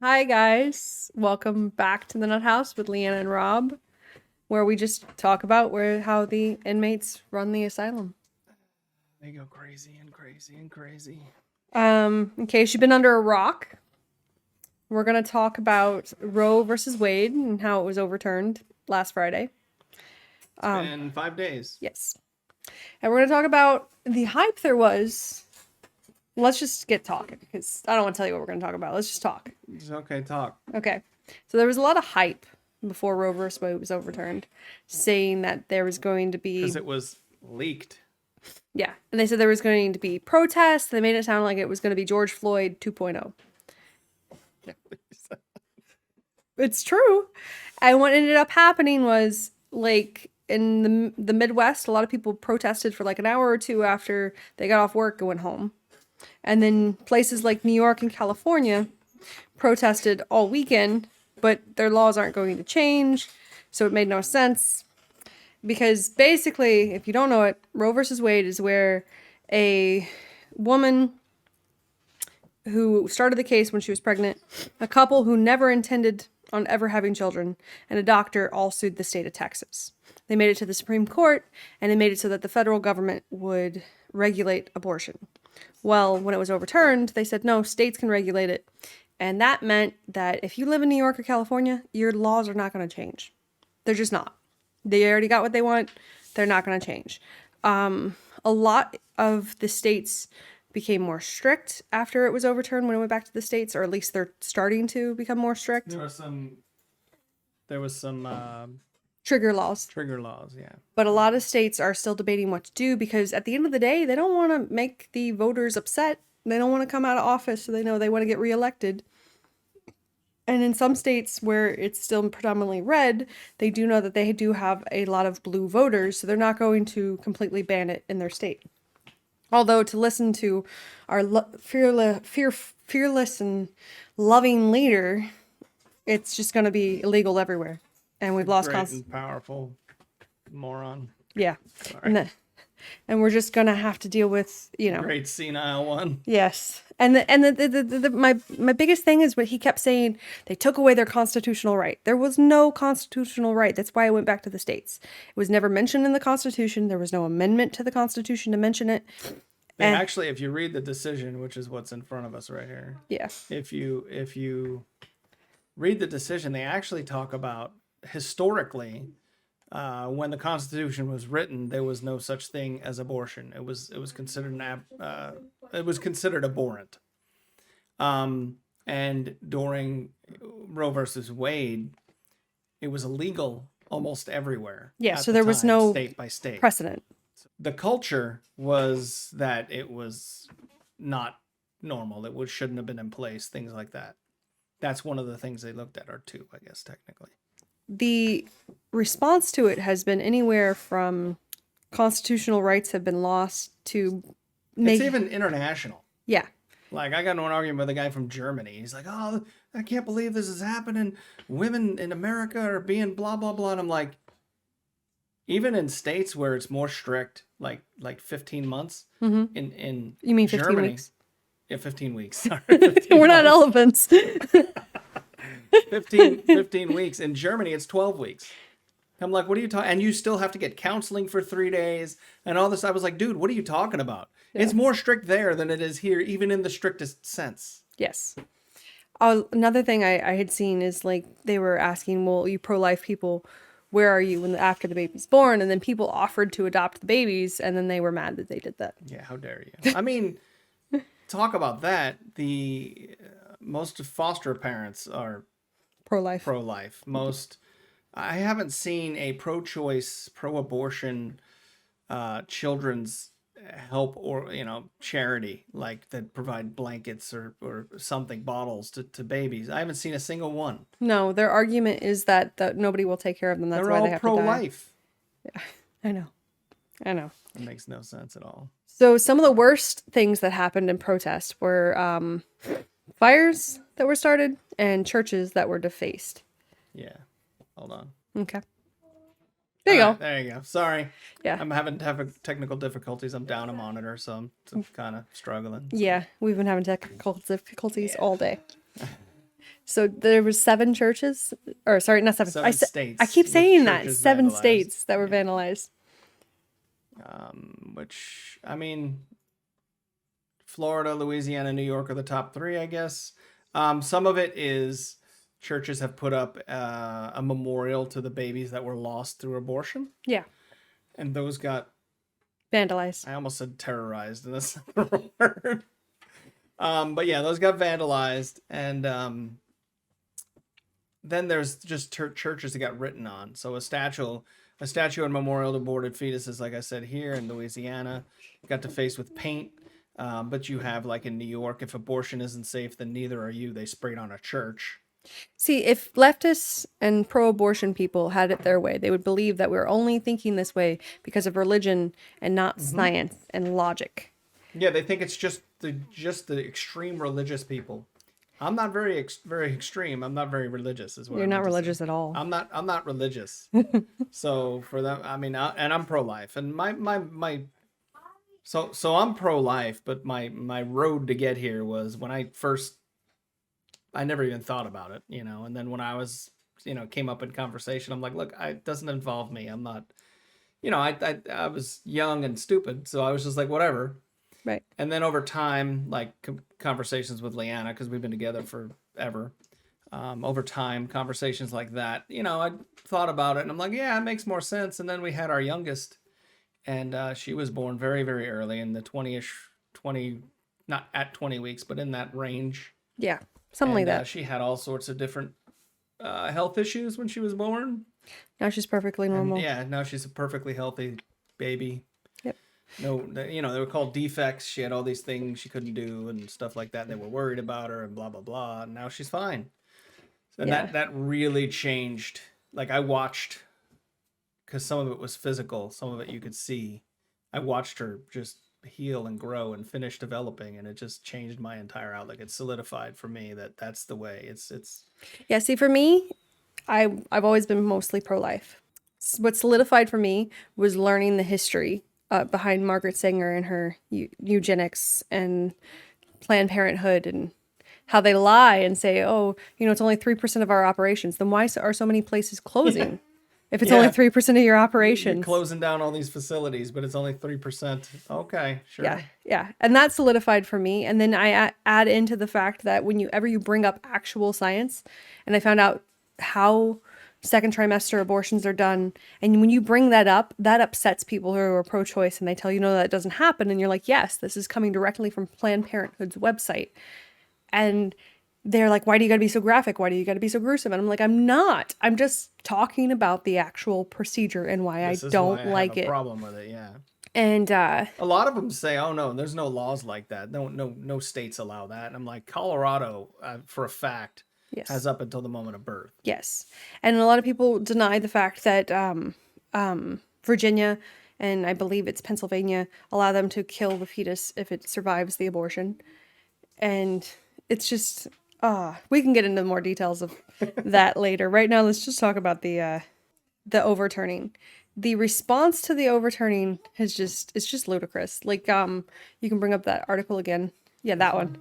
Hi guys, welcome back to the Nuthouse with Leanna and Rob, where we just talk about how the inmates run the asylum. They go crazy and crazy and crazy. In case you've been under a rock, we're gonna talk about Roe versus Wade and how it was overturned last Friday. It's been 5 days. Yes, and we're gonna talk about the hype there was. Let's just get talking because I don't want to tell you what we're gonna talk about. Let's just talk. It's okay, talk. Okay. So there was a lot of hype before Roe v. Wade was overturned, saying that there was going to be... Because it was leaked. Yeah. And they said there was going to be protests. They made it sound like it was going to be George Floyd 2.0. It's true. And what ended up happening was, like, in the Midwest, a lot of people protested for like an hour or two after they got off work and went home. And then places like New York and California protested all weekend, but their laws aren't going to change, so it made no sense. Because basically, if you don't know it, Roe versus Wade is where a woman who started the case when she was pregnant, a couple who never intended on ever having children, and a doctor all sued the state of Texas. They made it to the Supreme Court, and it made it so that the federal government would regulate abortion. Well, when it was overturned, they said, no, states can regulate it. And that meant that if you live in New York or California, your laws are not going to change. They're just not. They already got what they want. They're not going to change. A lot of the states became more strict after it was overturned when it went back to the states, or at least they're starting to become more strict. There was some Trigger laws. trigger laws, yeah. But a lot of states are still debating what to do because at the end of the day, they don't want to make the voters upset. They don't want to come out of office, so they know they want to get reelected. And in some states where it's still predominantly red, they do know that they do have a lot of blue voters, so they're not going to completely ban it in their state. Although to listen to our fearless and loving leader, it's just going to be illegal everywhere. And we've lost Great and powerful moron. Yeah. Sorry. And we're just going to have to deal with, Great senile one. Yes. And my biggest thing is what he kept saying, they took away their constitutional right. There was no constitutional right. That's why I went back to the states. It was never mentioned in the Constitution. There was no amendment to the Constitution to mention it. And actually, if you read the decision, which is what's in front of us right here. Yeah. If you read the decision, they actually talk about historically, when the Constitution was written, there was no such thing as abortion. It was considered abhorrent. And during Roe versus Wade, it was illegal almost everywhere. Yeah, so there was no state by state precedent. The culture was that it was not normal. It shouldn't have been in place. Things like that. That's one of the things they looked at, or two, I guess, technically. The response to it has been anywhere from constitutional rights have been lost to it's even international. Yeah. Like, I got into an argument with a guy from Germany. He's like, oh, I can't believe this is happening. Women in America are being blah, blah, blah. And I'm like, even in states where it's more strict, like 15 months, in You mean 15 Germany, weeks? Yeah, 15 weeks. Sorry, 15 We're not elephants. 15 weeks. In Germany, it's 12 weeks. I'm like, what are you talking? And you still have to get counseling for 3 days and all this. I was like, dude, what are you talking about? Yeah. It's more strict there than it is here, even in the strictest sense. Yes. Another thing I had seen is, like, they were asking, well, you pro-life people, where are you after the baby's born? And then people offered to adopt the babies, and then they were mad that they did that. Yeah, how dare you? I mean, talk about that. Most foster parents are pro-life. I haven't seen a pro-choice, pro-abortion children's help or charity like that provide blankets or something, bottles to babies. I haven't seen a single one. No, their argument is that nobody will take care of them. That's why they have pro-life. To die. Yeah, I know. It makes no sense at all. So some of the worst things that happened in protest were fires that were started and churches that were defaced. Yeah. Hold on. Okay. There you go. There you go. Sorry. Yeah. I'm having technical difficulties. I'm down a monitor, so I'm kind of struggling. Yeah, we've been having technical difficulties all day. So there was 7 churches, or sorry, not 7. 7 I states keep with saying that churches 7 vandalized. states that were vandalized. Which, I mean, Florida, Louisiana, New York are the top 3, I guess. Some of it is churches have put up a memorial to the babies that were lost through abortion. Yeah. And those got vandalized. I almost said terrorized, and that's not the wrong word. But yeah, those got vandalized, and then there's just churches that got written on. So a statue and memorial to aborted fetuses, like I said, here in Louisiana, got defaced with paint. But you have, like in New York, if abortion isn't safe, then neither are you. They sprayed on a church. See, if leftists and pro-abortion people had it their way, they would believe that we're only thinking this way because of religion and not science and logic. Yeah, they think it's just the extreme religious people. I'm not very extreme. I'm not very religious, is what You're I not meant to say. religious at all. I'm not religious. So for them, I mean, and I'm pro-life, and my so I'm pro-life, but my road to get here was when I never even thought about it, and then when I was, came up in conversation, I'm like, look, it doesn't involve me. I'm not, I was young and stupid, so I was just like, whatever. Right. And then over time, like conversations with Leanna, because we've been together forever. Over time, conversations like that, I thought about it, and I'm like, yeah, it makes more sense. And then we had our youngest, and she was born very, very early in the 20, not at 20 weeks, but in that range. Yeah, something like that. She had all sorts of different health issues when she was born. Now she's perfectly normal. And now she's a perfectly healthy baby. Yep. No, they were called defects. She had all these things she couldn't do and stuff like that. And they were worried about her and blah, blah, blah. And now she's fine. And that really changed. Like I watched, because some of it was physical, some of it you could see. I watched her just heal and grow and finish developing, and it just changed my entire outlook. It solidified for me that that's the way. It's Yeah, see, for me, I've always been mostly pro-life. What solidified for me was learning the history behind Margaret Sanger and her eugenics and Planned Parenthood, and how they lie and say, oh, it's only 3% of our operations. Then why are so many places closing? If it's only 3% of your operations. You're closing down all these facilities, but it's only 3%. Okay, sure. Yeah. And that solidified for me. And then I add into the fact that whenever you bring up actual science, and I found out how second trimester abortions are done, and when you bring that up, that upsets people who are pro-choice, and they tell you, no, that doesn't happen. And you're like, yes, this is coming directly from Planned Parenthood's website. And they're like, why do you got to be so graphic? Why do you got to be so gruesome? And I'm like, I'm not. I'm just talking about the actual procedure and why I don't like it. Problem with it, yeah. And a lot of them say, oh no, there's no laws like that. No states allow that. And I'm like, Colorado, for a fact, has up until the moment of birth. Yes. And a lot of people deny the fact that Virginia, and I believe it's Pennsylvania, allow them to kill the fetus if it survives the abortion. And it's just, we can get into more details of that later. Right now, let's just talk about the overturning. The response to the overturning it's just ludicrous. Like, you can bring up that article again. Yeah, that one.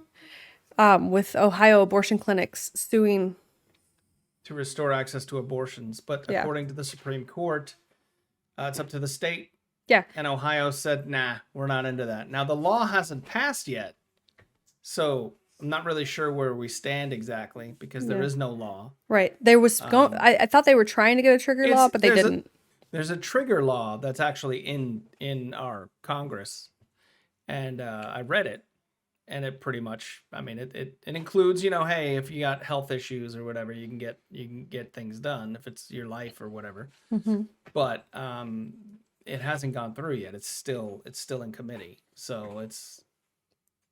With Ohio abortion clinics suing to restore access to abortions. But according to the Supreme Court, it's up to the state. Yeah. And Ohio said, nah, we're not into that. Now, the law hasn't passed yet. So I'm not really sure where we stand exactly, because there is no law. Right. There was I thought they were trying to get a trigger law, but they didn't. There's a trigger law that's actually in our Congress, and I read it, and it pretty much, I mean, it includes, hey, if you got health issues or whatever, you can get things done if it's your life or whatever. Mm-hmm. But it hasn't gone through yet. It's still in committee, so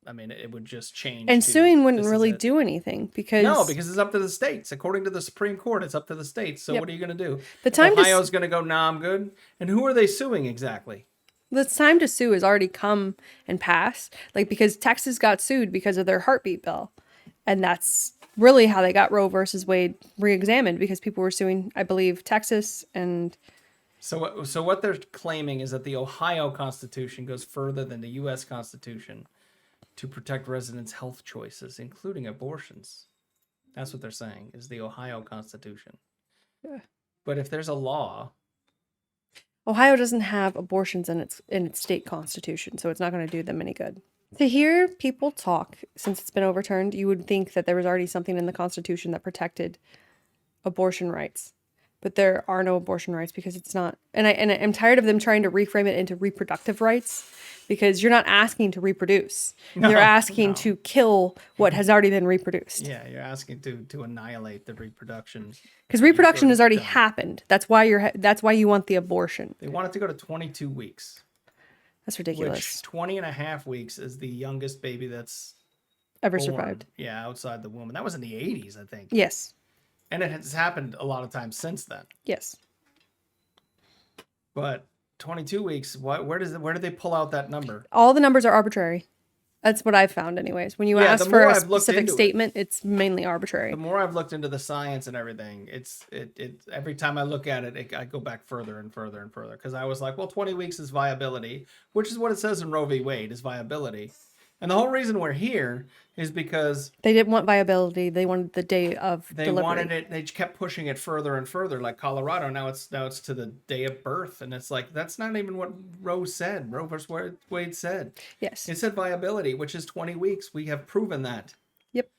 it would just change. And suing wouldn't really do anything, because it's up to the states. According to the Supreme Court, it's up to the states. So what are you going to do? Ohio's going to go, nah, I'm good. And who are they suing exactly? The time to sue has already come and passed. Like, because Texas got sued because of their heartbeat bill, and that's really how they got Roe versus Wade re-examined, because people were suing, I believe, Texas and. So what they're claiming is that the Ohio Constitution goes further than the U.S. Constitution to protect residents' health choices, including abortions. That's what they're saying, is the Ohio Constitution. Yeah. But if there's a law... Ohio doesn't have abortions in its state constitution, so it's not going to do them any good. To hear people talk since it's been overturned, you would think that there was already something in the Constitution that protected abortion rights. But there are no abortion rights because it's not. And I'm tired of them trying to reframe it into reproductive rights, because you're not asking to reproduce. You're asking to kill what has already been reproduced. Yeah, you're asking to annihilate the reproduction. Because reproduction has already happened. That's why you want the abortion. They want it to go to 22 weeks. That's ridiculous. Which 20 and a half weeks is the youngest baby that's ever born, survived. Yeah, outside the womb. And that was in the 80s, I think. Yes. And it has happened a lot of times since then. Yes. But 22 weeks, where do they pull out that number? All the numbers are arbitrary. That's what I've found anyways. When you ask for a specific statement, it's mainly arbitrary. The more I've looked into the science and everything, it's every time I look at it, I go back further and further and further. Because I was like, well, 20 weeks is viability, which is what it says in Roe V Wade, is viability. And the whole reason we're here is because they didn't want viability. They wanted the day of delivery. They wanted it. They kept pushing it further and further, like Colorado. Now it's to the day of birth, and it's like that's not even what Roe said. Roe versus Wade said. Yes, it said viability, which is 20 weeks. We have proven that. Yep.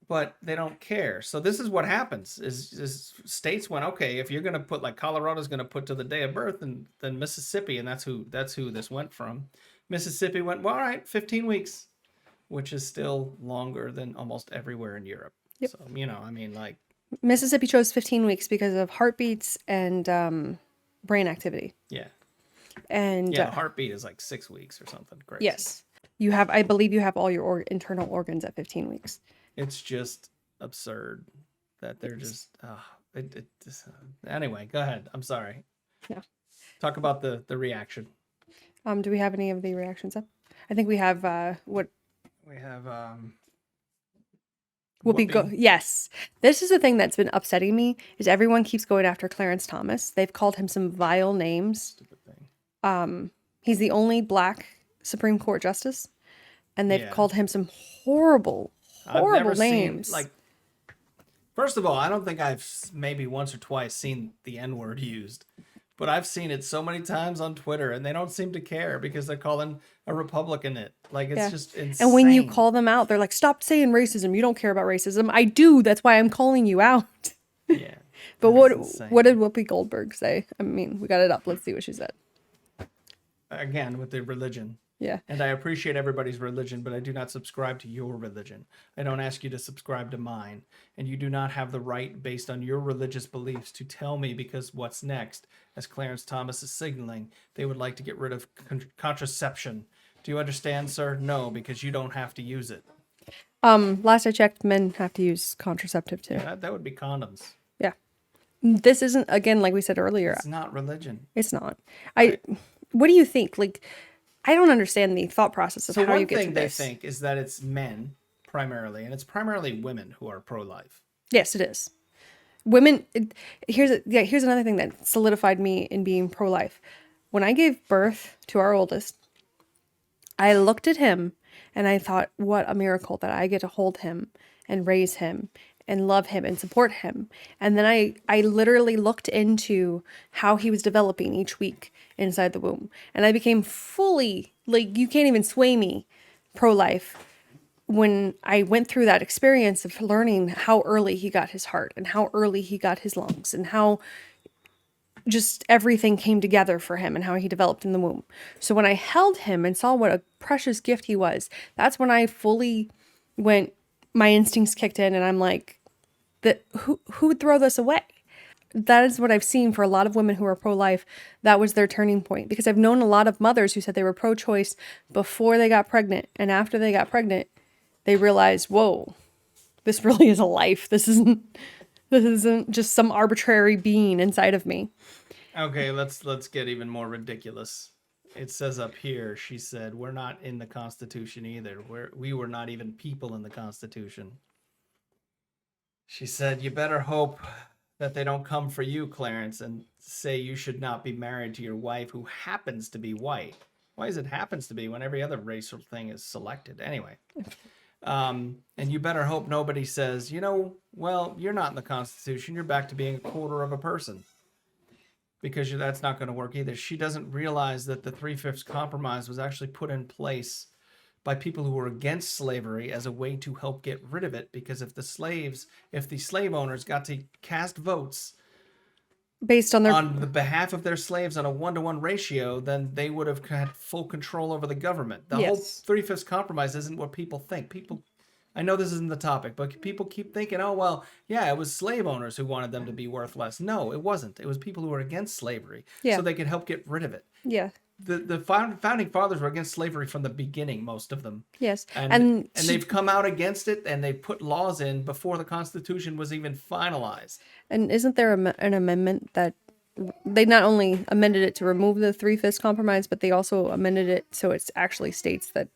But they don't care. So this is what happens: is states went, okay, if you're going to put, like Colorado's going to put to the day of birth, and then Mississippi, and that's who this went from. Mississippi went, well, all right, 15 weeks, which is still longer than almost everywhere in Europe. Yep. So, I mean, like... Mississippi chose 15 weeks because of heartbeats and brain activity. Yeah. And yeah, heartbeat is like 6 weeks or something. Crazy. Yes. I believe you have all your internal organs at 15 weeks. It's just absurd that they're just... anyway, go ahead. I'm sorry. Yeah. Talk about the reaction. Do we have any of the reactions up? I think we have what we have. Yes, this is the thing that's been upsetting me is everyone keeps going after Clarence Thomas. They've called him some vile names. Stupid thing. He's the only Black Supreme Court justice, and they've called him some horrible names. First of all, I don't think I've maybe once or twice seen the N-word used. But I've seen it so many times on Twitter, and they don't seem to care because they're calling a Republican it. Like, it's just insane. And when you call them out, they're like, stop saying racism. You don't care about racism. I do. That's why I'm calling you out. Yeah. But what did Whoopi Goldberg say? I mean, we got it up. Let's see what she said. Again, with the religion. Yeah. And I appreciate everybody's religion, but I do not subscribe to your religion. I don't ask you to subscribe to mine. And you do not have the right, based on your religious beliefs, to tell me because what's next, as Clarence Thomas is signaling, they would like to get rid of contraception. Do you understand, sir? No, because you don't have to use it. Last I checked, men have to use contraceptive too. Yeah, that would be condoms. Yeah. This isn't, again, like we said earlier. It's not religion. It's not. What do you think? Like, I don't understand the thought process of how you get to this. So one thing they think is that it's men primarily, and it's primarily women who are pro-life. Yes, it is. Women. Here's another thing that solidified me in being pro-life. When I gave birth to our oldest, I looked at him and I thought, what a miracle that I get to hold him and raise him and love him and support him. And then I literally looked into how he was developing each week inside the womb. And I became fully, like, you can't even sway me, pro-life, when I went through that experience of learning how early he got his heart and how early he got his lungs and how just everything came together for him and how he developed in the womb. So when I held him and saw what a precious gift he was, that's when I fully went, my instincts kicked in and I'm like, who would throw this away? That is what I've seen for a lot of women who are pro-life. That was their turning point, because I've known a lot of mothers who said they were pro-choice before they got pregnant. And after they got pregnant, they realized, whoa, this really is a life. This isn't just some arbitrary being inside of me. Okay, let's get even more ridiculous. It says up here, she said, we're not in the Constitution either. We were not even people in the Constitution. She said, you better hope that they don't come for you, Clarence, and say you should not be married to your wife who happens to be white. Why is it happens to be when every other racial thing is selected? Anyway, And you better hope nobody says, well, you're not in the Constitution. You're back to being a quarter of a person. Because that's not going to work either. She doesn't realize that the 3/5 compromise was actually put in place by people who were against slavery as a way to help get rid of it. Because if the slave owners got to cast votes based on the behalf of their slaves on a 1-to-1 ratio, then they would have had full control over the government. The whole 3/5 compromise isn't what people think. I know this isn't the topic, but people keep thinking, oh, well, yeah, it was slave owners who wanted them to be worth less. No, it wasn't. It was people who were against slavery so they could help get rid of it. Yeah. The founding fathers were against slavery from the beginning, most of them. Yes. And they've come out against it, and they put laws in before the Constitution was even finalized. And isn't there an amendment that they not only amended it to remove the 3/5 compromise, but they also amended it so it actually states that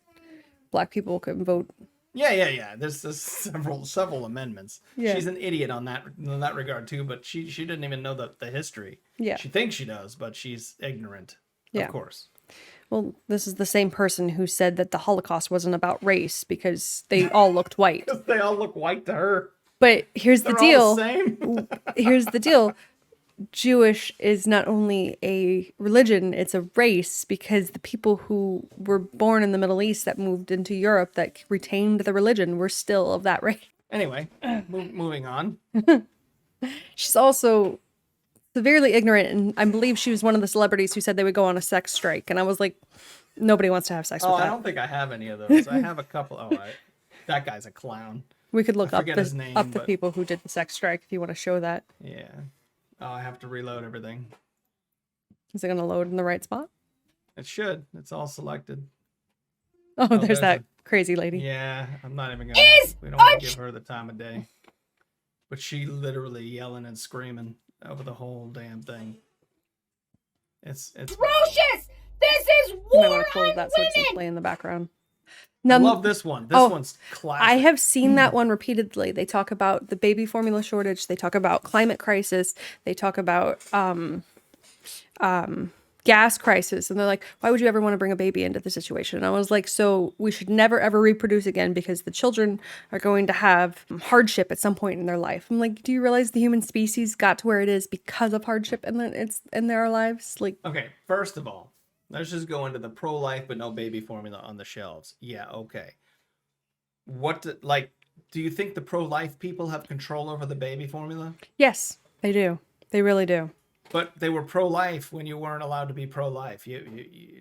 Black people can vote? Yeah. There's several amendments. Yeah. She's an idiot in that regard too, but she didn't even know the history. Yeah. She thinks she does, but she's ignorant. Yeah. Of course. Well, this is the same person who said that the Holocaust wasn't about race because they all looked white. They all look white to her. But here's the deal. They're all the same. Here's the deal. Jewish is not only a religion, it's a race, because the people who were born in the Middle East that moved into Europe that retained the religion were still of that race. Anyway, moving on. She's also severely ignorant, and I believe she was one of the celebrities who said they would go on a sex strike, and I was like, nobody wants to have sex with that. I don't think I have any of those. I have a couple. That guy's a clown. We could look up the people who did the sex strike if you want to show that. Yeah. Oh, I have to reload everything. Is it going to load in the right spot? It should. It's all selected. Oh, there's that crazy lady. Yeah, I'm not even going to... We don't want to give her the time of day. But she literally yelling and screaming over the whole damn thing. It's atrocious! This is war. I want to close that so it doesn't play in the background. Now, I love this one. This one's classic. I have seen that one repeatedly. They talk about the baby formula shortage. They talk about climate crisis. They talk about gas crisis. And they're like, why would you ever want to bring a baby into the situation? And I was like, so we should never, ever reproduce again because the children are going to have hardship at some point in their life. I'm like, do you realize the human species got to where it is because of hardship in their lives? Like, okay, first of all, let's just go into the pro-life but no baby formula on the shelves. Yeah, okay. Do you think the pro-life people have control over the baby formula? Yes, they do. They really do. But they were pro-life when you weren't allowed to be pro-life.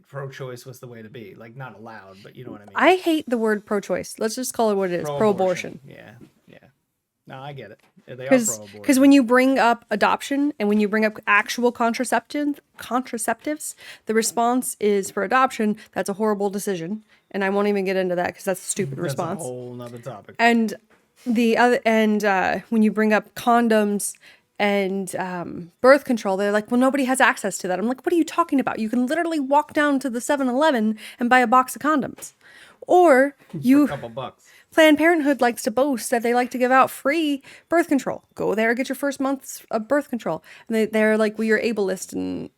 Pro-choice was the way to be. Like, not allowed, but you know what I mean. I hate the word pro-choice. Let's just call it what it is. Pro-abortion. Yeah. No, I get it. They are pro-abortion. Because when you bring up adoption and when you bring up actual contraceptives, the response is for adoption, that's a horrible decision. And I won't even get into that because that's a stupid response. That's a whole nother topic. And when you bring up condoms and birth control, they're like, well, nobody has access to that. I'm like, what are you talking about? You can literally walk down to the 7-Eleven and buy a box of condoms. Or for a couple bucks. Planned Parenthood likes to boast that they like to give out free birth control. Go there, get your first month's of birth control. And they're like, well, you're ableist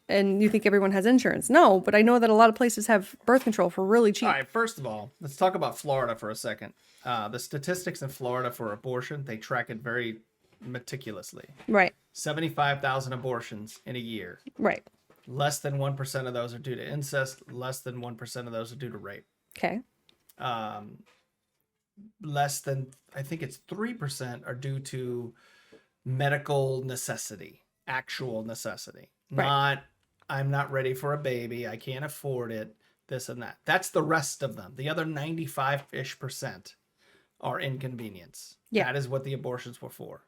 and you think everyone has insurance. No, but I know that a lot of places have birth control for really cheap. All right, first of all, let's talk about Florida for a second. The statistics in Florida for abortion, they track it very meticulously. Right. 75,000 abortions in a year. Right. Less than 1% of those are due to incest. Less than 1% of those are due to rape. Okay. Less than, I think it's 3% are due to medical necessity, actual necessity. Right. Not, I'm not ready for a baby, I can't afford it, this and that. That's the rest of them. The other 95-ish% are inconvenience. Yeah. That is what the abortions were for.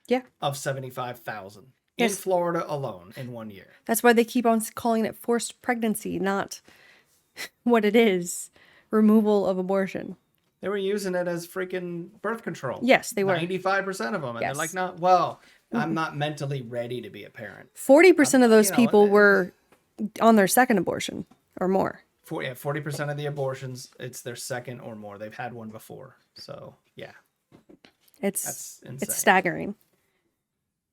Yeah. Of 75,000 yes. in Florida alone in 1 year. That's why they keep on calling it forced pregnancy, not what it is, removal of abortion. They were using it as freaking birth control. Yes, they were. 95% of them. And yes. they're like, no, well, I'm not mentally ready to be a parent. 40% of those people were on their second abortion or more. 40% of the abortions, it's their second or more. They've had one before. So, yeah. That's insane. It's staggering.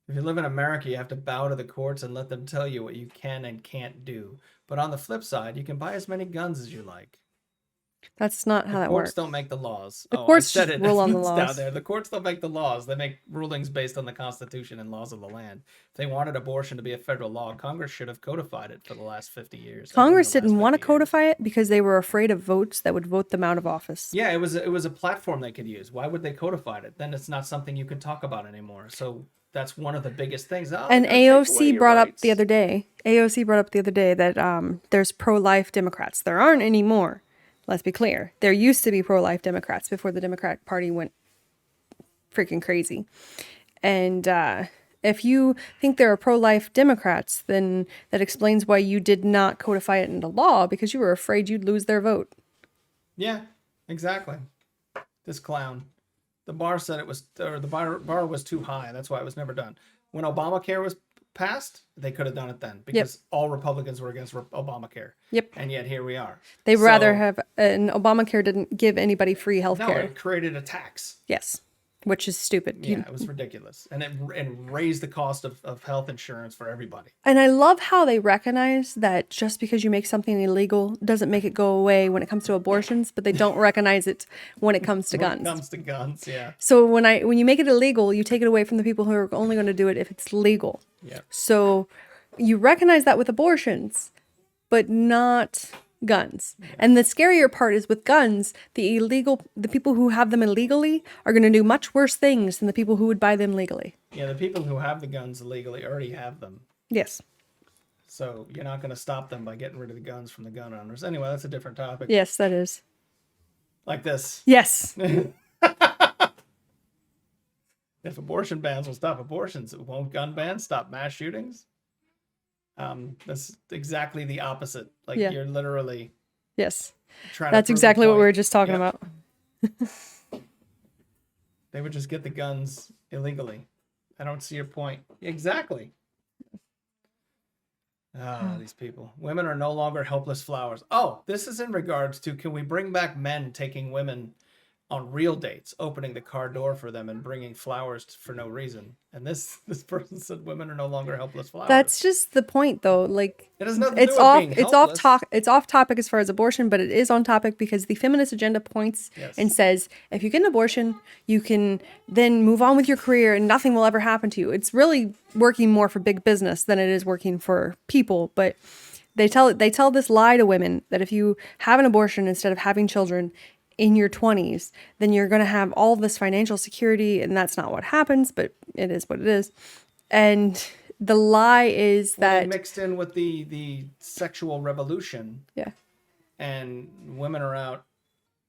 If you live in America, you have to bow to the courts and let them tell you what you can and can't do. But on the flip side, you can buy as many guns as you like. That's not how The that courts works. don't make the laws. The I courts said just it. rule on the It's down laws. there. The courts don't make the laws. They make rulings based on the Constitution and laws of the land. If they wanted abortion to be a federal law, Congress should have codified it for the last 50 years. Congress didn't want to codify it because they were afraid of votes that would vote them out of office. Yeah, it was a platform they could use. Why would they codify it? Then it's not something you can talk about anymore. So that's one of the biggest things. Oh, And they're gonna take away AOC your brought up rights. the other day. AOC brought up the other day that there's pro-life Democrats. There aren't anymore. Let's be clear. There used to be pro-life Democrats before the Democratic Party went freaking crazy. And if you think there are pro-life Democrats, then that explains why you did not codify it into law, because you were afraid you'd lose their vote. Yeah, exactly. This clown. The bar said it was, or the bar was too high. That's why it was never done. When Obamacare was passed, they could have done it then because all Republicans were against Obamacare. Yep. And yet here we are. They'd rather have, and Obamacare didn't give anybody free health No, care. it created a tax. Yes. Which is stupid. Yeah, it was ridiculous. And it raised the cost of health insurance for everybody. And I love how they recognize that just because you make something illegal doesn't make it go away when it comes to abortions, but they don't recognize it when it comes to guns. When it comes to guns, yeah. So when you make it illegal, you take it away from the people who are only going to do it if it's legal. Yeah. So you recognize that with abortions, but not guns. Yeah. And the scarier part is with guns, the people who have them illegally are going to do much worse things than the people who would buy them legally. Yeah, the people who have the guns illegally already have them. Yes. So you're not going to stop them by getting rid of the guns from the gun owners. Anyway, that's a different topic. Yes, that is. Like this. Yes. If abortion bans will stop abortions, won't gun bans stop mass shootings? That's exactly the opposite. Like you're literally yes. trying That's to prove exactly the what we point. were just talking about. They would just get the guns illegally. I don't see your point. Exactly. These people. Women are no longer helpless flowers. Oh, this is in regards to, can we bring back men taking women on real dates, opening the car door for them and bringing flowers for no reason? And this person said women are no longer helpless flowers. That's just the point, though. Like, it has nothing to do with being helpless. It's off topic as far as abortion, but it is on topic because the feminist agenda points and says if you get an abortion, you can then move on with your career and nothing will ever happen to you. It's really working more for big business than it is working for people. But they tell this lie to women that if you have an abortion instead of having children in your 20s, then you're going to have all this financial security, and that's not what happens, but it is what it is. And the lie is that mixed in with the sexual revolution. Yeah. And women are out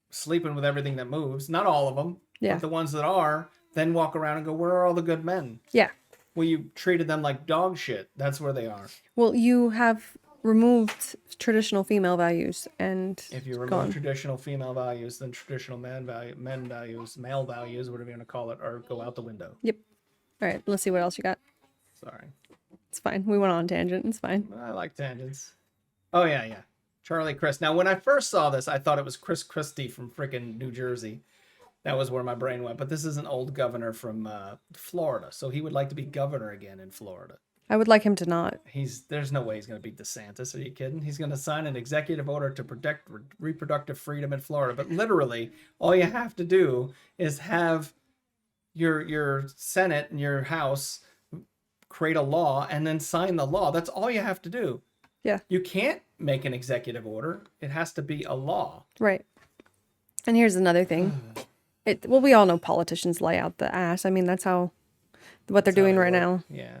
sleeping with everything that moves. Not all of them, but the ones that are, then walk around and go, where are all the good men? Yeah. Well, you treated them like dog shit. That's where they are. Well, you have removed traditional female values, and if you remove traditional female values, then traditional male values, whatever you want to call it, or go out the window. Yep. All right, let's see what else you got. Sorry. It's fine. We went on a tangent. It's fine. I like tangents. Oh yeah. Charlie Crist. Now, when I first saw this, I thought it was Chris Christie from freaking New Jersey. That was where my brain went. But this is an old governor from Florida, so he would like to be governor again in Florida. I would like him to not. There's no way he's going to beat DeSantis. Are you kidding? He's going to sign an executive order to protect reproductive freedom in Florida. But literally, all you have to do is have your Senate and your House create a law and then sign the law. That's all you have to do. Yeah. You can't make an executive order. It has to be a law. Right. And here's another thing. We all know politicians lay out the ass. I mean, that's what they're doing right now. Yeah.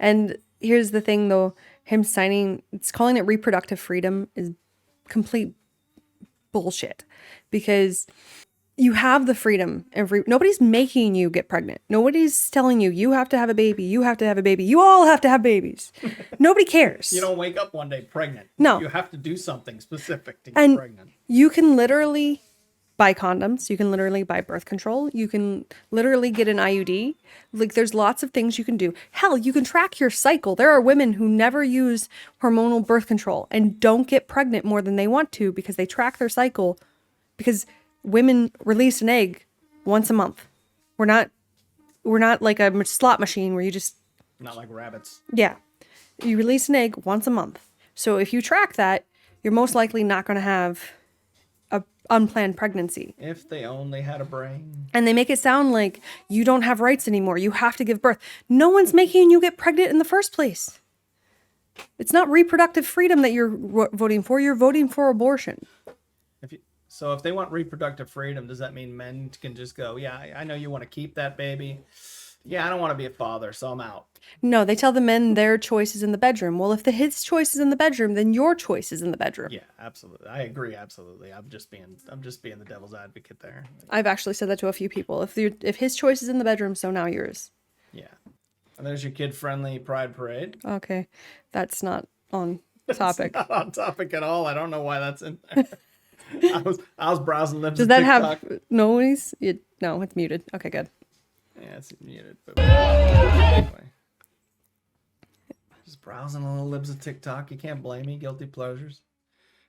And here's the thing, though. Him calling it reproductive freedom is complete bullshit. Because you have the freedom. Nobody's making you get pregnant. Nobody's telling you have to have a baby. You have to have a baby. You all have to have babies. Nobody cares. You don't wake up one day pregnant. No. You have to do something specific to get pregnant. You can literally buy condoms. You can literally buy birth control. You can literally get an IUD. Like, there's lots of things you can do. Hell, you can track your cycle. There are women who never use hormonal birth control and don't get pregnant more than they want to because they track their cycle, because women release an egg once a month. We're not like a slot machine where you just... Not like rabbits. Yeah. You release an egg once a month. So if you track that, you're most likely not going to have unplanned pregnancy. If they only had a brain. And they make it sound like you don't have rights anymore. You have to give birth. No one's making you get pregnant in the first place. It's not reproductive freedom that you're voting for. You're voting for abortion. So if they want reproductive freedom, does that mean men can just go, yeah, I know you want to keep that baby. Yeah, I don't want to be a father, so I'm out. No, they tell the men their choice is in the bedroom. Well, if his choice is in the bedroom, then your choice is in the bedroom. Yeah, absolutely. I agree, absolutely. I'm just being the devil's advocate there. I've actually said that to a few people. If his choice is in the bedroom, so now yours. Yeah. And there's your kid-friendly pride parade. Okay, that's not on topic. It's not on topic at all. I don't know why that's in there. I was browsing libs. Does that TikTok. Have noise? No, it's muted. Okay, good. Yeah, it's muted. But anyway. Just browsing a little libs of TikTok. You can't blame me. Guilty pleasures.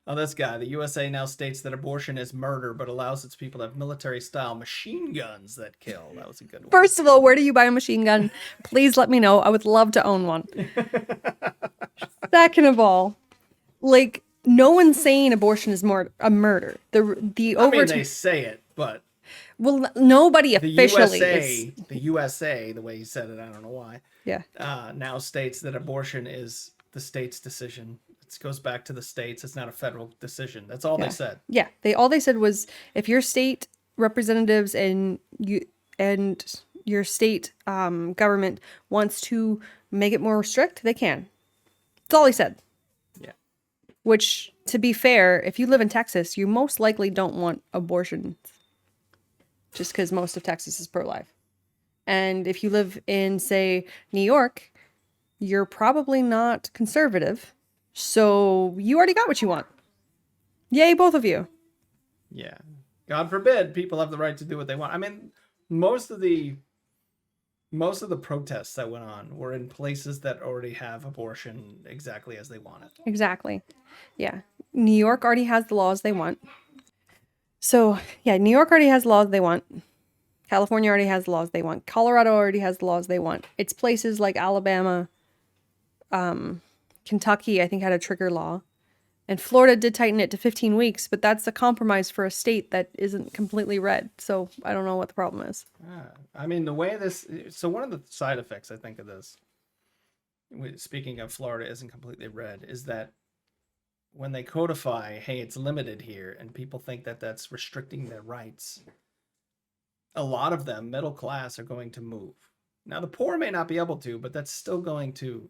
Oh, this guy. The USA now states that abortion is murder, but allows its people to have military-style machine guns that kill. That was a good one. First of all, where do you buy a machine gun? Please let me know. I would love to own one. Second of all, like, no one's saying abortion is a murder. I mean, they say it, but... Well, nobody officially The USA, the way he said it, I don't know why. Yeah. Now states that abortion is the state's decision. It goes back to the states. It's not a federal decision. That's all they said. Yeah. All they said was if your state representatives and your state government wants to make it more strict, they can. That's all he said. Yeah. Which, to be fair, if you live in Texas, you most likely don't want abortion. Just because most of Texas is pro-life. And if you live in, say, New York, you're probably not conservative. So you already got what you want. Yay, both of you. Yeah. God forbid people have the right to do what they want. I mean, most of the protests that went on were in places that already have abortion exactly as they want it. Exactly. Yeah. New York already has the laws they want. So, yeah, New York already has the laws they want. California already has the laws they want. Colorado already has the laws they want. It's places like Alabama, Kentucky, I think, had a trigger law. And Florida did tighten it to 15 weeks, but that's a compromise for a state that isn't completely red. So I don't know what the problem is. I mean, the way so one of the side effects, I think, of this, speaking of Florida isn't completely red, is that when they codify, hey, it's limited here, and people think that that's restricting their rights, a lot of them, middle class, are going to move. Now, the poor may not be able to, but that's still going to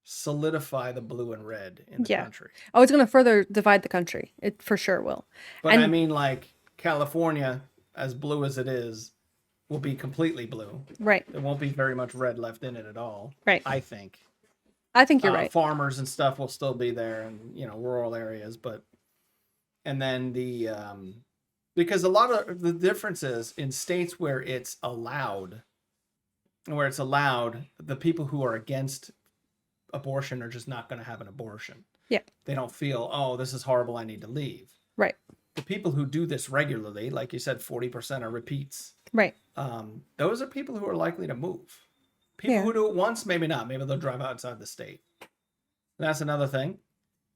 solidify the blue and red in the country. Oh, it's going to further divide the country. It for sure will. But I mean, like, California, as blue as it is, will be completely blue. Right. There won't be very much red left in it at all. Right. I think. I think you're right. Farmers and stuff will still be there, and rural areas, and then because a lot of the differences in states where it's allowed, the people who are against abortion are just not going to have an abortion. Yeah. They don't feel, oh, this is horrible, I need to leave. Right. The people who do this regularly, like you said, 40% are repeats. Right. Those are people who are likely to move. People who do it once, maybe not. Maybe they'll drive outside the state. That's another thing.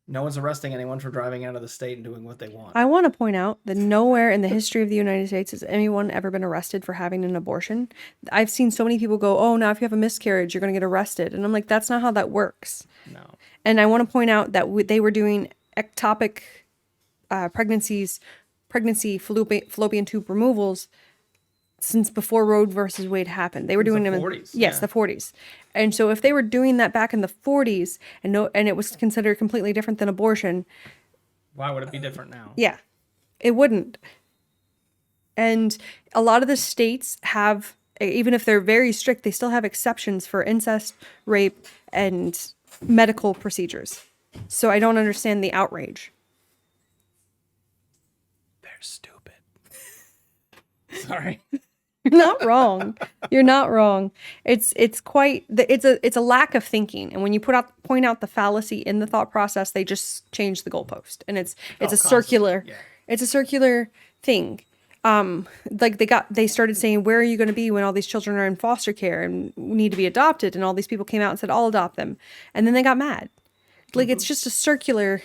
No one's arresting anyone for driving out of the state and doing what they want. I want to point out that nowhere in the history of the United States has anyone ever been arrested for having an abortion. I've seen so many people go, oh, now if you have a miscarriage, you're going to get arrested. And I'm like, that's not how that works. No. And I want to point out that they were doing ectopic pregnancy fallopian tube removals since before Roe versus Wade happened. They were doing them in the 40s. Yes, the 40s. And so if they were doing that back in the 40s and it was considered completely different than abortion, why would it be different now? Yeah. It wouldn't. And a lot of the states have, even if they're very strict, they still have exceptions for incest, rape, and medical procedures. So I don't understand the outrage. They're stupid. Sorry. You're not wrong. You're not wrong. It's a lack of thinking. And when you point out the fallacy in the thought process, they just change the goalpost. And it's a circular, it's a circular thing. Like they started saying, where are you going to be when all these children are in foster care and need to be adopted? And all these people came out and said, I'll adopt them. And then they got mad. Like, it's just a circular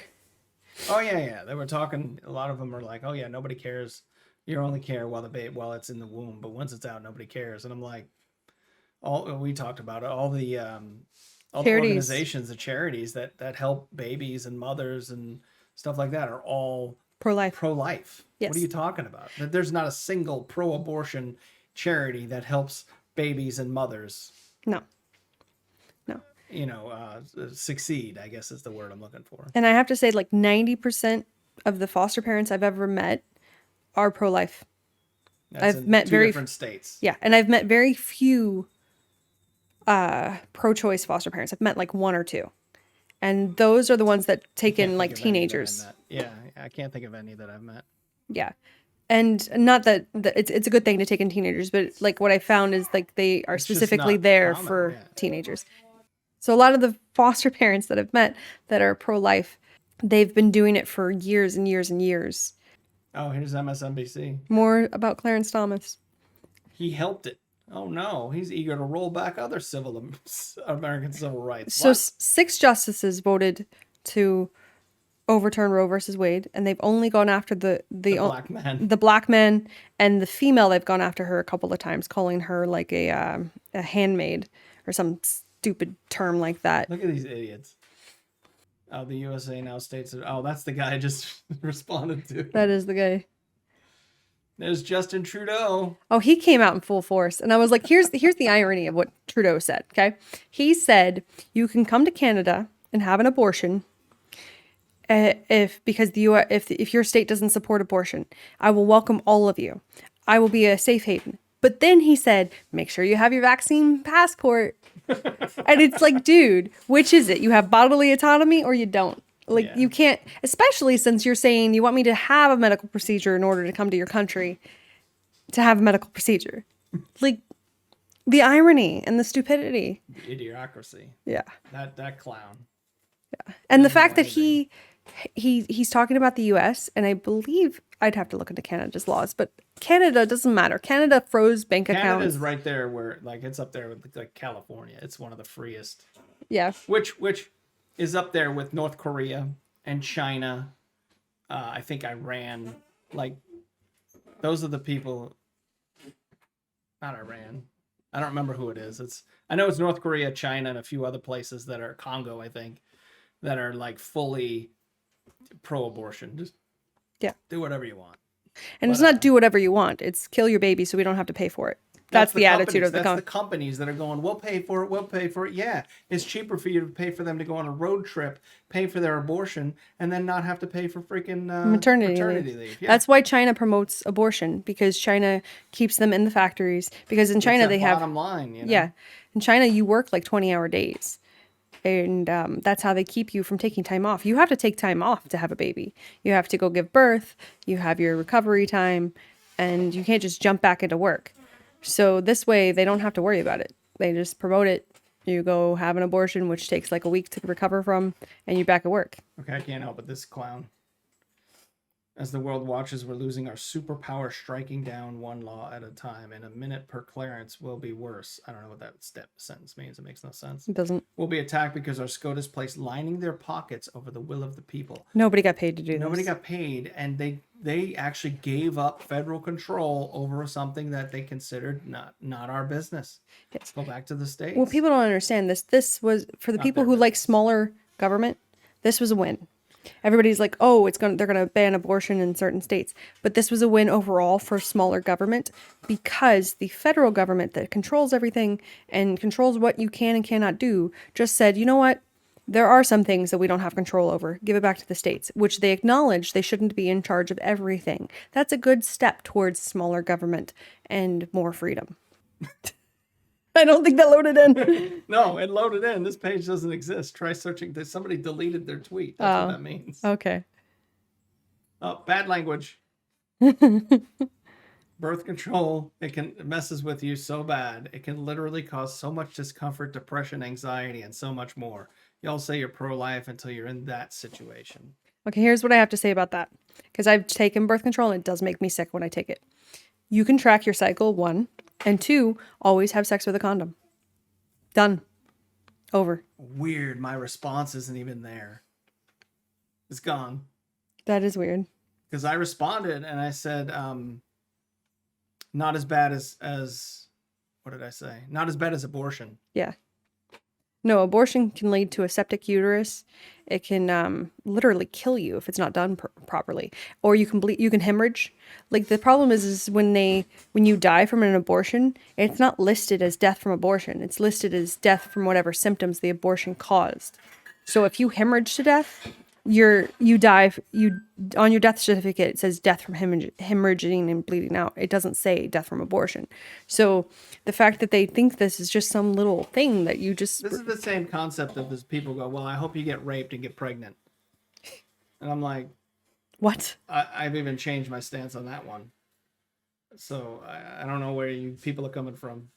Oh yeah. They were talking. A lot of them are like, "Oh yeah, nobody cares. You only care while it's in the womb, but once it's out, nobody cares." And I'm like, all we talked about it. All the Charities. organizations, the charities that help babies and mothers and stuff like that are all Pro-life. pro-life. Yes. What are you talking about? There's not a single pro-abortion charity that helps babies and mothers. No. Succeed, I guess is the word I'm looking for. And I have to say, like 90% of the foster parents I've ever met are pro-life. I've met two different states. Yeah, and I've met very few pro-choice foster parents. I've met like one or two, and those are the ones that take in like teenagers. Yeah, I can't think of any that I've met. Yeah, and not that it's a good thing to take in teenagers, but like what I found is like they are specifically there for teenagers. So a lot of the foster parents that I've met that are pro-life, they've been doing it for years and years and years. Oh, here's MSNBC. More about Clarence Thomas. He helped it. Oh no, he's eager to roll back other American civil rights. So 6 justices voted to overturn Roe versus Wade, and they've only gone after the black man. The black man, and the female. They've gone after her a couple of times, calling her like a handmaid or some stupid term like that. Look at these idiots. Oh, the USA now states that. Oh, that's the guy I just responded to. That is the guy. There's Justin Trudeau. Oh, he came out in full force, and I was like, here's the irony of what Trudeau said. Okay, he said you can come to Canada and have an abortion if your state doesn't support abortion. I will welcome all of you. I will be a safe haven. But then he said, make sure you have your vaccine passport. And it's like, dude, which is it? You have bodily autonomy or you don't? Like, you can't, especially since you're saying you want me to have a medical procedure in order to come to your country to have a medical procedure. Like, the irony and the stupidity. The idiocracy. Yeah. That clown. Yeah. And the fact that he's talking about the US, and I believe I'd have to look into Canada's laws, but Canada doesn't matter. Canada froze bank accounts. Canada's right there where, like, it's up there with like California. It's one of the freest. Yeah. Which is up there with North Korea and China. I think Iran. Like, those are the people. Not Iran. I don't remember who it is. I know it's North Korea, China, and a few other places that are Congo, I think, that are like fully pro-abortion. Just do whatever you want. And it's not do whatever you want. It's kill your baby so we don't have to pay for it. That's the attitude of the company. That's the companies that are going, we'll pay for it. Yeah, it's cheaper for you to pay for them to go on a road trip, pay for their abortion, and then not have to pay for freaking maternity leave. Yeah. That's why China promotes abortion, because China keeps them in the factories. Because in China they have bottom line. You know? Yeah, in China you work like 20-hour days. And that's how they keep you from taking time off. You have to take time off to have a baby. You have to go give birth. You have your recovery time. And you can't just jump back into work. So this way, they don't have to worry about it. They just promote it. You go have an abortion, which takes like a week to recover from, and you're back at work. Okay, I can't help it. This clown. As the world watches, we're losing our superpower, striking down one law at a time. In a minute per clearance will be worse. I don't know what that sentence means. It makes no sense. It doesn't. We'll be attacked because our SCOTUS placed lining their pockets over the will of the people. Nobody got paid to do this. Nobody got paid, and they actually gave up federal control over something that they considered not our business. Yes. Go back to the states. Well, people don't understand this. This was, for the people who like smaller government, this was a win. Everybody's like, oh, they're gonna ban abortion in certain states, but this was a win overall for smaller government, because the federal government that controls everything and controls what you can and cannot do just said, you know what, there are some things that we don't have control over. Give it back to the states, which they acknowledge they shouldn't be in charge of everything. That's a good step towards smaller government and more freedom. I don't think that loaded in. No, it loaded in. This page doesn't exist. Try searching. Somebody deleted their tweet. That's what that means. Okay. Oh, bad language. Birth control, it messes with you so bad. It can literally cause so much discomfort, depression, anxiety, and so much more. Y'all say you're pro-life until you're in that situation. Okay, here's what I have to say about that. Because I've taken birth control and it does make me sick when I take it. You can track your cycle, 1. And 2, always have sex with a condom. Done. Over. Weird. My response isn't even there. It's gone. That is weird. Because I responded and I said, not as bad as what did I say? Not as bad as abortion. Yeah. No, abortion can lead to a septic uterus. It can literally kill you if it's not done properly, or you can bleed. You can hemorrhage. Like the problem is when you die from an abortion, it's not listed as death from abortion. It's listed as death from whatever symptoms the abortion caused. So if you hemorrhage to death, you die. On your death certificate it says death from hemorrhaging and bleeding out. It doesn't say death from abortion. So the fact that they think this is just some little thing that you just... This is the same concept of as people go, well, I hope you get raped and get pregnant. And I'm like, what? I've even changed my stance on that one. So I don't know where you people are coming from.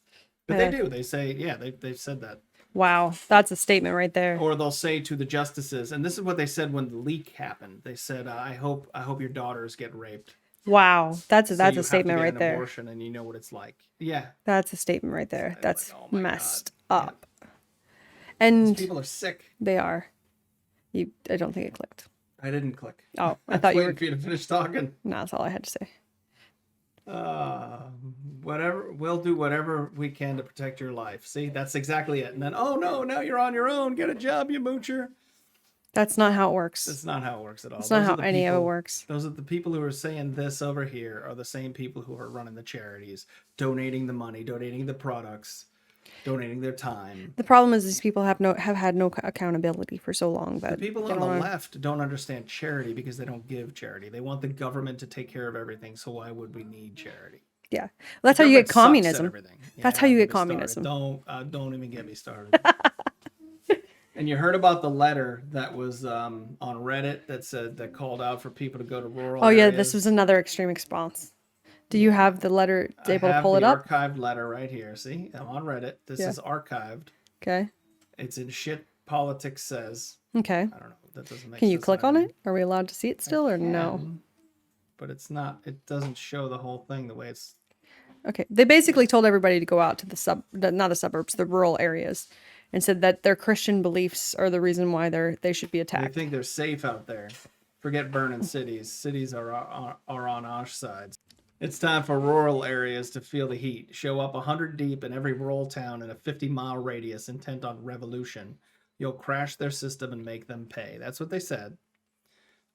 But they do. They say, yeah, they've said that. Wow, that's a statement right there. Or they'll say to the justices, and this is what they said when the leak happened. They said, "I hope your daughters get raped." Wow, that's So a statement right there. Abortion, and you know what it's like. Yeah, that's a statement right there. That's like, oh messed God. up. Yeah. And these people are sick. They are. I don't think it clicked. I didn't click. Oh, I thought you were. Waiting for you to finish talking. No, that's all I had to say. Whatever, we'll do whatever we can to protect your life. See, that's exactly it. And then, oh no, now you're on your own. Get a job, you moocher. That's not how it works. That's not how it works at all. That's not how any of it works. Those are the people who are saying this over here are the same people who are running the charities, donating the money, donating the products, donating their time. The problem is these people have had no accountability for so long that the people on the left don't understand charity because they don't give charity. They want the government to take care of everything. So why would we need charity? Yeah, well, that's how you get communism. That's how you get communism. Don't even get me started. And you heard about the letter that was on Reddit that called out for people to go to rural areas. Yeah, this was another extreme response. Do you have the letter able to pull it up? I have the archived letter right here. See, I'm on Reddit. This is archived. Okay. It's in Shit Politics Says. Okay. I don't know. That doesn't make sense. Can you click on it? Are we allowed to see it still or no? But it's not. It doesn't show the whole thing the way it's. Okay. They basically told everybody to go out to not the suburbs, the rural areas, and said that their Christian beliefs are the reason why they should be attacked. They think they're safe out there. Forget burning cities. Cities are on our sides. It's time for rural areas to feel the heat. Show up 100 deep in every rural town in a 50-mile radius intent on revolution. You'll crash their system and make them pay. That's what they said.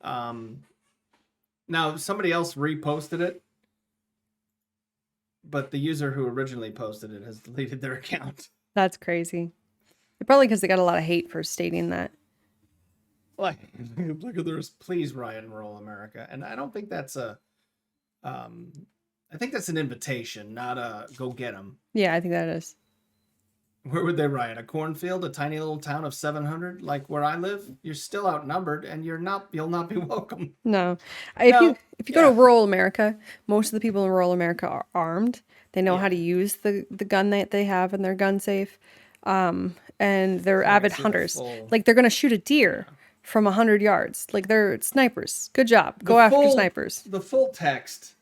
Now, somebody else reposted it, but the user who originally posted it has deleted their account. That's crazy. Probably because they got a lot of hate for stating that. Like there's please riot in rural America. And I don't think that's I think that's an invitation, not a go get them. Yeah, I think that is. Where would they riot? A cornfield, a tiny little town of 700, like where I live? You're still outnumbered, and you'll not be welcome. No, if you go to rural America, most of the people in rural America are armed. They know how to use the gun that they have in their gun safe, and they're avid hunters. Like they're gonna shoot a deer from 100 yards. Like they're snipers. Good job. Go after snipers. The full text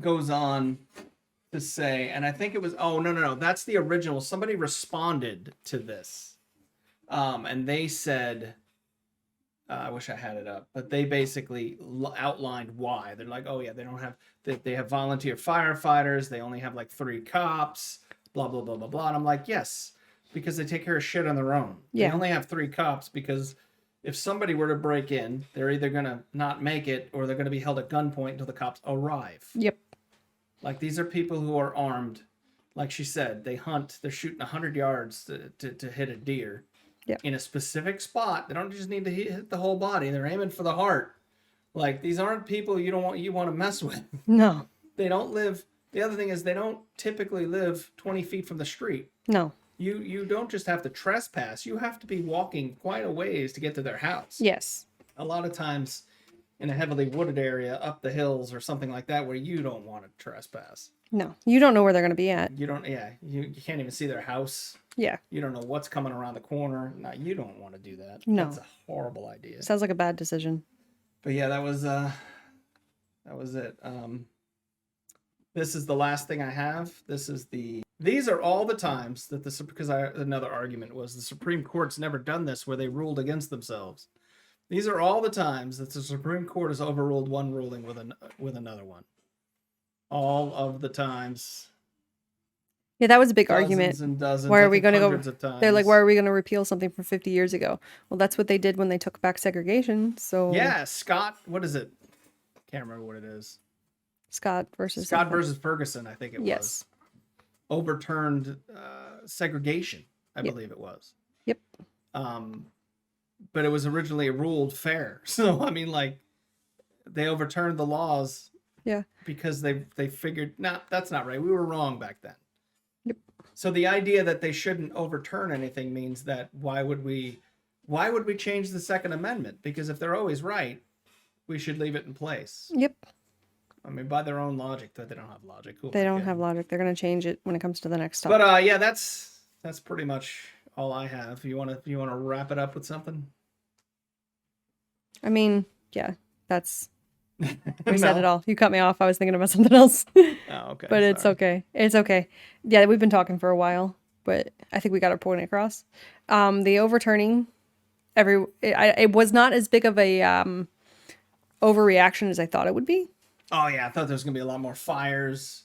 goes on to say, and I think it was, no, that's the original. Somebody responded to this. And they said, I wish I had it up, but they basically outlined why. They're like, they have volunteer firefighters. They only have like 3 cops, blah, blah, blah, blah, blah. And I'm like, yes, because they take care of shit on their own. Yeah. They only have 3 cops because if somebody were to break in, they're either going to not make it or they're going to be held at gunpoint until the cops arrive. Yep. Like, these are people who are armed. Like she said, they hunt. They're shooting 100 yards to hit a deer in a specific spot. They don't just need to hit the whole body. They're aiming for the heart. Like, these aren't people you want to mess with. No. They don't live. The other thing is they don't typically live 20 feet from the street. No. You don't just have to trespass. You have to be walking quite a ways to get to their house. Yes. A lot of times in a heavily wooded area up the hills or something like that where you don't want to trespass. No. You don't know where they're going to be at. You don't, you can't even see their house. Yeah. You don't know what's coming around the corner. No, you don't want to do that. No. That's a horrible idea. Sounds like a bad decision. But yeah, that was it. This is the last thing I have. These are all the times that another argument was the Supreme Court's never done this where they ruled against themselves. These are all the times that the Supreme Court has overruled one ruling with another one. All of the times. Yeah, that was a big Dozens argument. and dozens. Why I are we think going to go? hundreds of times. They're like, why are we going to repeal something from 50 years ago? Well, that's what they did when they took back segregation. So yeah, Scott. What is it? Can't remember what it is. Scott versus Ferguson, I think it yes. was. Overturned segregation, I believe it was. Yep. But it was originally ruled fair. So I mean, like, they overturned the laws. Yeah. Because they figured, that's not right. We were wrong back then. Yep. So the idea that they shouldn't overturn anything means that why would we change the Second Amendment? Because if they're always right, we should leave it in place. Yep. I mean, by their own logic, that they don't have logic. Cool. They don't have logic. They're going to change it when it comes to the next topic. But yeah, that's pretty much all I have. You want to wrap it up with something? I mean, yeah, that's. We said it all. You cut me off. I was thinking about something else. Oh, okay. But it's okay. It's okay. Yeah, we've been talking for a while, but I think we got our point across. The overturning, it was not as big of a overreaction as I thought it would be. Oh yeah, I thought there was gonna be a lot more fires.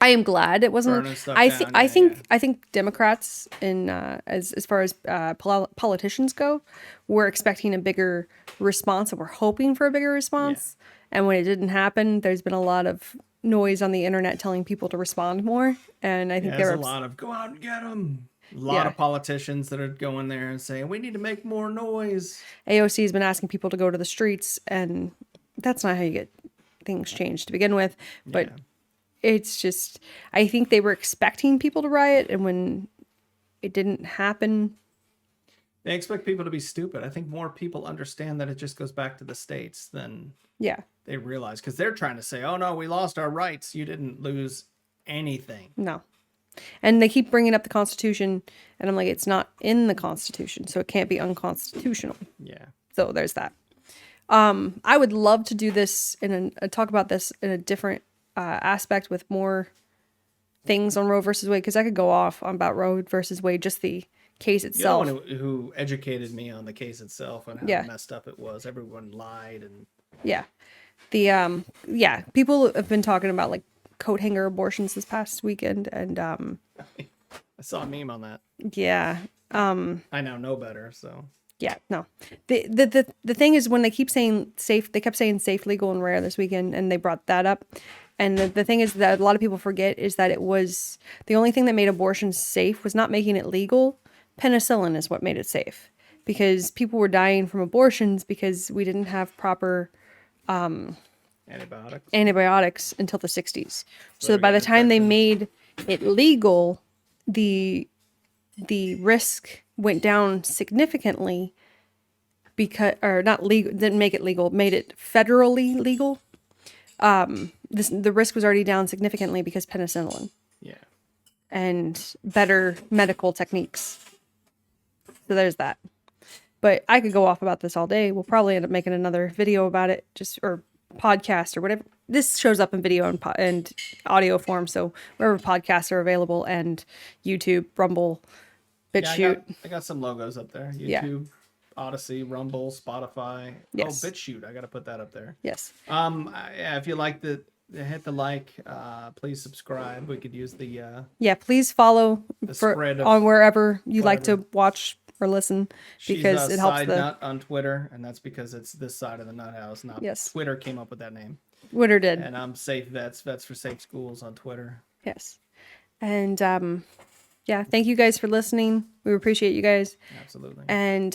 I am glad it wasn't. I think Democrats in as far as politicians go, were expecting a bigger response, and we're hoping for a bigger response. Yeah. And when it didn't happen, there's been a lot of noise on the internet telling people to respond more. And I think there's a lot of go out and get them. A lot of politicians that are going there and saying we need to make more noise. AOC has been asking people to go to the streets, and that's not how you get things changed to begin with. But it's just, I think they were expecting people to riot, and when it didn't happen, they expect people to be stupid. I think more people understand that it just goes back to the states than they realize, because they're trying to say, oh no, we lost our rights. You didn't lose anything. No. And they keep bringing up the Constitution, and I'm like, it's not in the Constitution, so it can't be unconstitutional. Yeah. So there's that. I would love to do this talk about this in a different aspect with more things on Roe versus Wade, because I could go off on about Roe versus Wade, just the case itself. You're the one who educated me on the case itself and how messed up it was. Everyone lied and people have been talking about like coat hanger abortions this past weekend, and I saw a meme on that. Yeah. I now know better, so. Yeah, no. The thing is, when they keep saying safe, they kept saying safe, legal, and rare this weekend, and they brought that up. And the thing is that a lot of people forget is that it was the only thing that made abortion safe was not making it legal. Penicillin is what made it safe, because people were dying from abortions because we didn't have proper antibiotics until the 60s. So by the time they made it legal, the risk went down significantly, because, or not legal, didn't make it legal, made it federally legal. The risk was already down significantly because penicillin. Yeah. And better medical techniques. So there's that. But I could go off about this all day. We'll probably end up making another video about it, or podcast or whatever. This shows up in video and audio form, so wherever podcasts are available, and YouTube, Rumble, BitChute. I got some logos up there. YouTube, Odyssey, Rumble, Spotify. Yes. Oh, BitChute. I got to put that up there. Yes. If you like hit the like, please subscribe. We could use the please follow on wherever you like to watch or listen, because She's it helps. Side Nut on Twitter, and that's because it's this side of the Nuthouse. Not Twitter came up with that name. Twitter did. And I'm Safe Vets for Safe Schools on Twitter. Yes. And thank you guys for listening. We appreciate you guys. Absolutely. And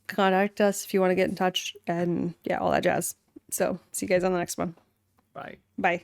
contact us if you want to get in touch, and all that jazz. So see you guys on the next one. Bye. Bye.